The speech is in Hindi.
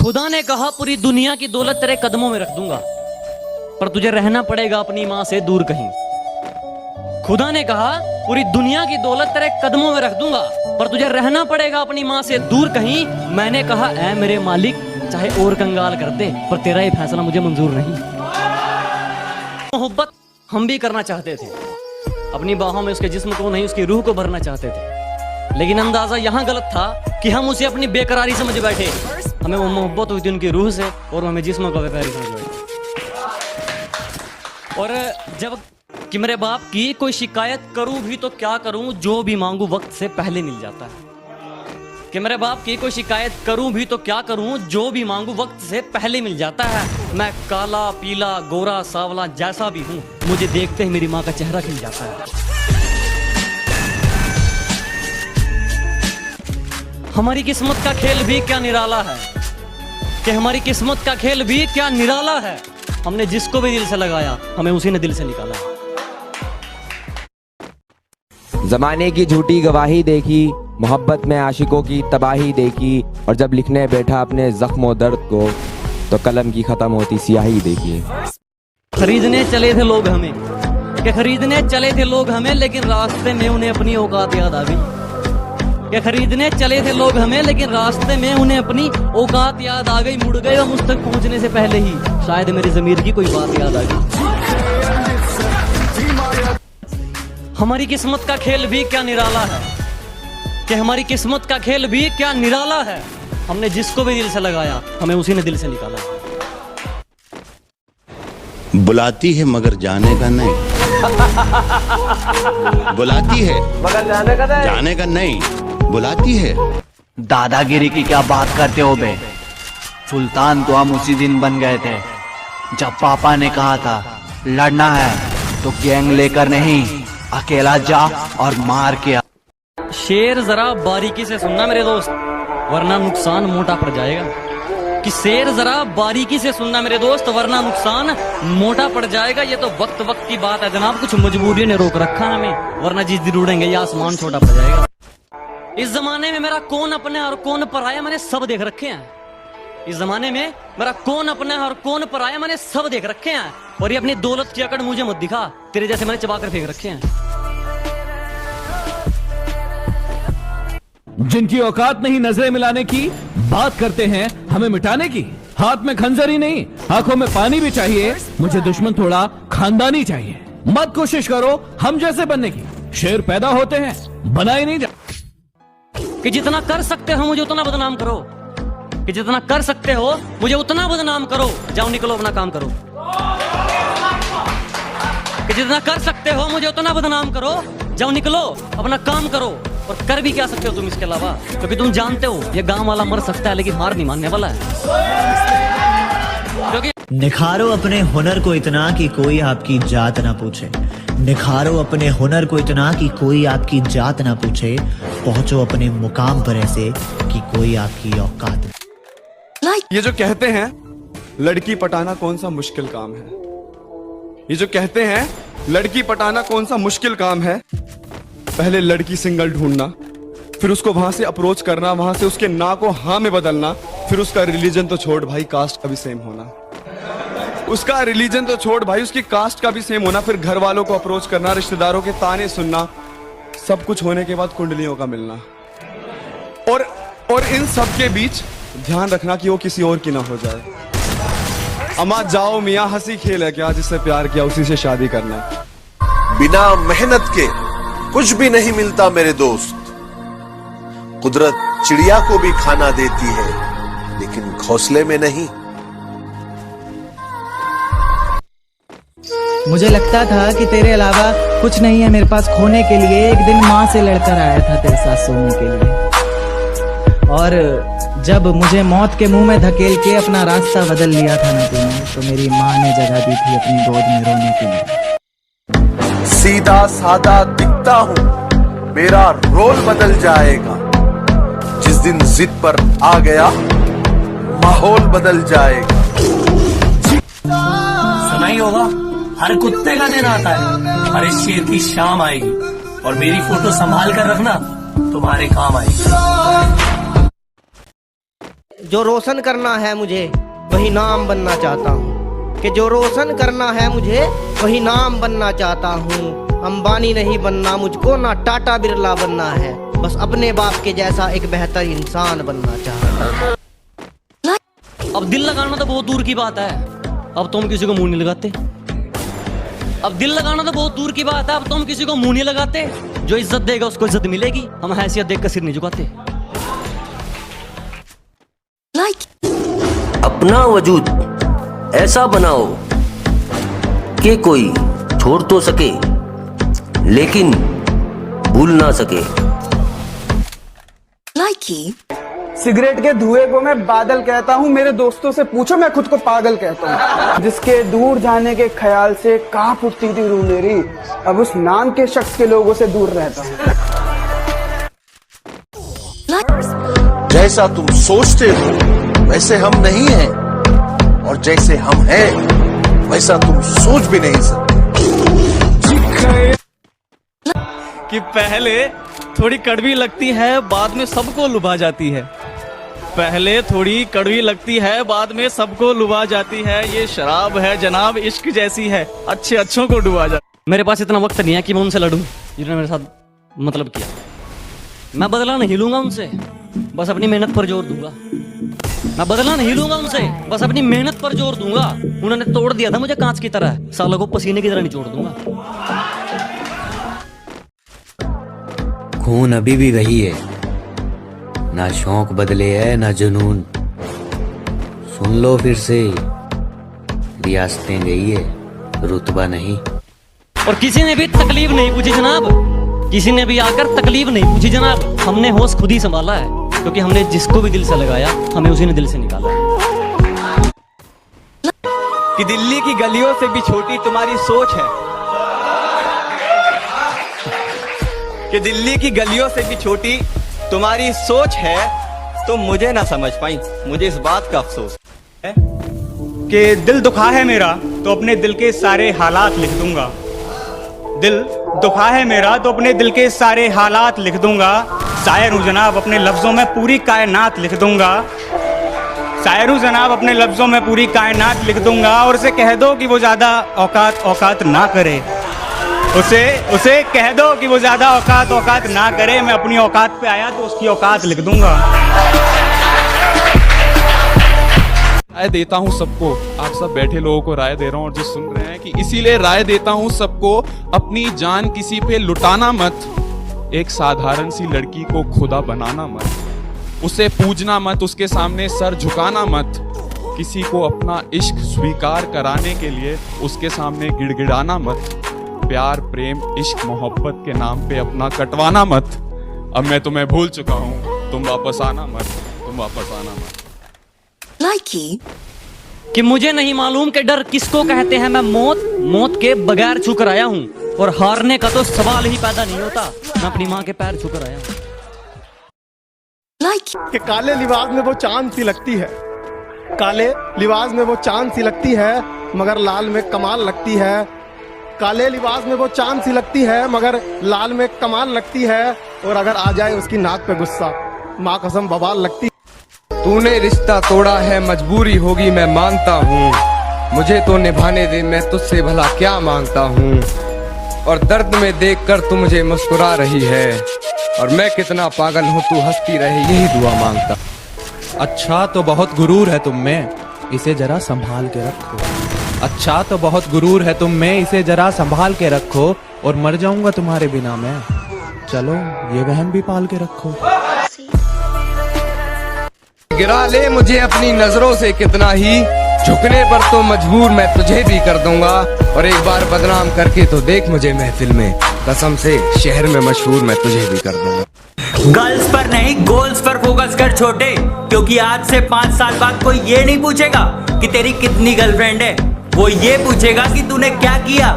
खुदा ने कहा पूरी दुनिया की दौलत तेरे कदमों में रख दूंगा, पर तुझे रहना पड़ेगा अपनी मां से दूर कहीं। खुदा ने कहा पूरी दुनिया की दौलत तेरे कदमों में रख दूंगा, पर तुझे रहना पड़ेगा अपनी मां से दूर कहीं। मैंने कहा ऐ मेरे मालिक, चाहे और कंगाल कर दे, पर तेरा ये फैसला मुझे मंजूर नहीं। मोहब्बत हम भी करना चाहते थे, अपनी बाहों में उसके जिस्म को नहीं उसकी रूह को भरना चाहते थे, लेकिन अंदाजा यहाँ गलत था कि हम उसे अपनी बेकरारी समझ बैठे। हमें वो मोहब्बत हुई थी उनकी रूह से और हमें जिस्म को बेकरारी समझ बैठे। और जब कि मेरे बाप की कोई शिकायत करूं भी तो क्या करूं, जो भी मांगू वक्त से पहले मिल जाता है। कि मेरे बाप की कोई शिकायत करूं भी तो क्या करूं, जो भी मांगू वक्त से पहले मिल जाता है। मैं काला पीला गोरा सावला जैसा भी हूं, मुझे देखते ही मेरी माँ का चेहरा खिल जाता है। हमारी किस्मत का खेल भी क्या निराला है, कि हमारी किस्मत का खेल भी क्या निराला है। हमने जिसको भी दिल से लगाया, हमें उसी ने दिल से निकाला। जमाने की झूठी गवाही देखी, मोहब्बत में आशिकों की तबाही देखी, और जब लिखने बैठा अपने जख्म दर्द को, तो कलम की खत्म होती स्याही देखी। खरीदने चले थे लोग हमें, कि खरीदने चले थे लोग हमें, लेकिन रास्ते में उन्हें अपनी औकात याद आ गई। कि खरीदने चले थे लोग हमें, लेकिन रास्ते में उन्हें अपनी औकात याद आ गई। मुड़ गए हम उस तक पहुंचने से पहले ही, शायद मेरी ज़मीर की कोई बात याद आ गई। हमारी किस्मत का खेल भी क्या निराला है, कि हमारी किस्मत का खेल भी क्या निराला है। हमने जिसको भी दिल से लगाया, हमें उसी ने दिल से निकाला। बुलाती है मगर जाने का नहीं, बुलाती है मगर जाने का नहीं, बुलाती है। दादागिरी की क्या बात करते हो बे? सुल्तान तो हम उसी दिन बन गए थे जब पापा ने कहा था लड़ना है तो गैंग लेकर नहीं, अकेला जा और मार के आ। शेर जरा बारीकी से सुनना मेरे दोस्त, वरना नुकसान मोटा पड़ जाएगा। कि शेर जरा बारीकी से सुनना मेरे दोस्त, वरना नुकसान मोटा पड़ जाएगा। ये तो वक्त वक्त की बात है जनाब, कुछ मजबूरी ने रोक रखा हमें, वरना जिस दिन उड़ेंगे ये आसमान छोटा पड़ जाएगा। इस जमाने में मेरा कौन अपने और कौन पराया मैंने सब देख रखे हैं। इस जमाने में मेरा कौन अपना है और कौन पराया मैंने सब देख रखे हैं। और ये अपनी दौलत की अकड़ मुझे मत दिखा, तेरे जैसे मैंने चबाकर फेंक रखे हैं। जिनकी औकात नहीं नजरें मिलाने की, बात करते हैं हमें मिटाने की। हाथ में खंजर ही नहीं, आंखों में पानी भी चाहिए। मुझे दुश्मन थोड़ा खानदानी चाहिए। मत कोशिश करो हम जैसे बनने की, शेर पैदा होते हैं बनाए नहीं जाते। कि जितना कर सकते हो मुझे उतना बदनाम करो, कि जितना कर सकते हो मुझे उतना बदनाम करो। जाओ निकलो अपना काम करो। कि जितना कर सकते हो मुझे उतना बदनाम करो, जाओ निकलो अपना काम करो। और कर भी क्या सकते हो तुम इसके अलावा, क्योंकि तुम जानते हो ये गांव वाला मर सकता है लेकिन हार नहीं मानने वाला है। क्योंकि निखारो अपने हुनर को इतना कि कोई आपकी जात ना पूछे, निखारो अपने हुनर को इतना कि कोई आपकी जात ना पूछे। पहुंचो अपने मुकाम पर ऐसे कि कोई आपकी औकात। ये जो कहते हैं लड़की पटाना कौन सा मुश्किल काम है, ये जो कहते हैं लड़की पटाना कौन सा मुश्किल काम है। पहले लड़की सिंगल ढूंढना, फिर उसको वहां से अप्रोच करना, वहां से उसके ना को हाँ में बदलना, फिर उसका रिलीजन तो छोड़ भाई कास्ट का भी सेम होना, उसका रिलीजन तो छोड़ भाई उसकी कास्ट का भी सेम होना, फिर घर वालों को अप्रोच करना, रिश्तेदारों के ताने सुनना, सब कुछ होने के बाद कुंडलियों का मिलना। और इन सब के बीच ध्यान रखना कि वो किसी और की ना हो जाए। अमा जाओ मियाँ हंसी खेल है क्या, जिससे प्यार किया उसी से शादी करना। बिना मेहनत के कुछ भी नहीं मिलता मेरे दोस्त। कुदरत चिड़िया को भी खाना देती है, लेकिन घोंसले में नहीं। मुझे लगता था कि तेरे अलावा कुछ नहीं है मेरे पास खोने के लिए। एक दिन माँ से लड़कर आया था तेरे साथ सोने के लिए, और जब मुझे मौत के मुंह में धकेल के अपना रास्ता बदल लिया था ना तूने, तो मेरी माँ ने जगह दी थी अपनी गोद में रोने के लिए। सीधा सादा दिखता हूँ, मेरा रोल बदल जाएगा। जिस दिन जिद पर आ गया, माहौल बदल जाएगा। सुना ही होगा, हर कुत्ते का दिन आता है, हर इस शेर की शाम आएगी, और मेरी फोटो संभाल कर रखना, तुम्हारे काम आएगी। जो रोशन करना है मुझे वही नाम बनना चाहता हूँ, कि जो रोशन करना है मुझे वही नाम बनना चाहता हूँ। अंबानी नहीं बनना मुझको, ना टाटा बिरला बनना है, बस अपने बाप के जैसा एक बेहतर इंसान बनना चाहता हूँ। अब दिल लगाना तो बहुत दूर की बात है, अब तुम किसी को मुंह नहीं लगाते। अब दिल लगाना तो बहुत दूर की बात है, अब तुम किसी को मुंह नहीं लगाते। जो इज्जत देगा उसको इज्जत मिलेगी, हम हैसियत देख कर सिर नहीं झुकाते। अपना वजूद ऐसा बनाओ कि कोई छोड़ तो सके लेकिन भूल ना सके। सिगरेट के धुएं को मैं बादल कहता हूँ, मेरे दोस्तों से पूछो मैं खुद को पागल कहता हूँ। जिसके दूर जाने के ख्याल से कांप उठती थी रूह मेरी, अब उस नाम के शख्स के लोगों से दूर रहता हूँ। जैसा तुम सोचते हो वैसे हम नहीं हैं, और जैसे हम हैं वैसा तुम सोच भी नहीं सकते। कि पहले थोड़ी कड़वी लगती है, बाद में सबको लुभा जाती है। पहले थोड़ी कड़वी लगती है, बाद में सबको लुभा जाती है। ये शराब है जनाब, इश्क जैसी है, अच्छे अच्छों को डुबा जाती। मेरे पास इतना वक्त नहीं है कि मैं उनसे लड़ूं जिन्होंने मेरे साथ मतलब किया। मैं बदला नहीं लूंगा उनसे, बस अपनी मेहनत पर जोर दूंगा। मैं बदला नहीं लूंगा उनसे, बस अपनी मेहनत पर जोर दूंगा। उन्होंने तोड़ दिया था मुझे कांच की तरह, सालों को पसीने की तरह निचोड़ दूंगा। खून अभी भी वही है, ना शौक बदले है ना जुनून। सुन लो फिर से, रियासतें गई है, रुतबा नहीं। और किसी ने भी तकलीफ नहीं पूछी जनाब, किसी ने भी आकर तकलीफ नहीं पूछी जनाब। हमने होश खुद ही संभाला है, क्योंकि हमने जिसको भी दिल से लगाया हमें उसी ने दिल से निकाला है। कि दिल्ली की गलियों से भी छोटी तुम्हारी सोच है, कि दिल्ली की गलियों से भी छोटी तुम्हारी सोच है। तो मुझे ना समझ पाई, मुझे इस बात का अफसोस है कि दिल दुखा है मेरा तो अपने दिल के सारे हालात लिख दूंगा। दिल दुखा है मेरा तो अपने दिल के सारे हालात लिख दूंगा। शायर हूँ जनाब, अपने लफ्जों में पूरी कायनात लिख दूंगा। शायर हूँ जनाब, अपने लफ्जों में पूरी कायनात लिख दूंगा। और उसे कह दो कि वो ज्यादा औकात ना करे। उसे कह दो कि वो ज्यादा औकात ना करे। मैं अपनी औकात पे आया तो उसकी औकात लिख दूंगा। राय देता हूँ सबको, आप सब बैठे लोगों को राय दे रहा हूँ और जो सुन रहे हैं, कि इसीलिए राय देता हूँ सबको, अपनी जान किसी पे लुटाना मत। एक साधारण सी लड़की को खुदा बनाना मत, उसे पूजना मत, उसके सामने सर झुकाना मत। किसी को अपना इश्क स्वीकार कराने के लिए उसके सामने गिड़गिड़ाना मत। प्यार प्रेम इश्क मोहब्बत के नाम पे अपना कटवाना मत। अब मैं तुम्हें भूल चुका हूँ, तुम वापस आना मत, तुम वापस आना मत। कि मुझे नहीं मालूम कि डर किसको कहते हैं। मैं मौत के बगैर छू कर आया हूँ, और हारने का तो सवाल ही पैदा नहीं होता। मैं अपनी माँ के पैर छू कर आया हूँ। कि काले लिबास में वो चांद सी लगती है, काले लिबास में वो चांद सी लगती है, मगर लाल में कमाल लगती है। काले लिबास में वो चांद सी लगती है, मगर लाल में कमाल लगती है। और अगर आ जाए उसकी नाक पे गुस्सा, माँ कसम बवाल लगती। तूने रिश्ता तोड़ा है, मजबूरी होगी मैं मानता हूँ। मुझे तो निभाने दे, मैं तुझसे भला क्या मांगता हूँ। और दर्द में देखकर तू मुझे मुस्कुरा रही है, और मैं कितना पागल हूँ तू हंसती रहे, यही दुआ मांगता। अच्छा तो बहुत गुरूर है तुम में, इसे जरा संभाल के रखो। अच्छा तो बहुत गुरूर है तुम में, इसे जरा संभाल के रखो। और मर जाऊंगा तुम्हारे बिना मैं, चलो ये वहम भी पाल के रखो। गिरा ले मुझे अपनी नजरों से कितना ही, झुकने पर तो मजबूर मैं तुझे भी कर दूंगा। और एक बार बदनाम करके तो देख मुझे महफिल में, कसम से शहर में मशहूर मैं तुझे भी कर दूंगा। गर्ल्स पर नहीं गोल्स पर फोकस कर छोटे, क्योंकि आज से 5 साल बाद कोई ये नहीं पूछेगा कि तेरी कितनी गर्लफ्रेंड है, वो ये पूछेगा कि तूने क्या किया।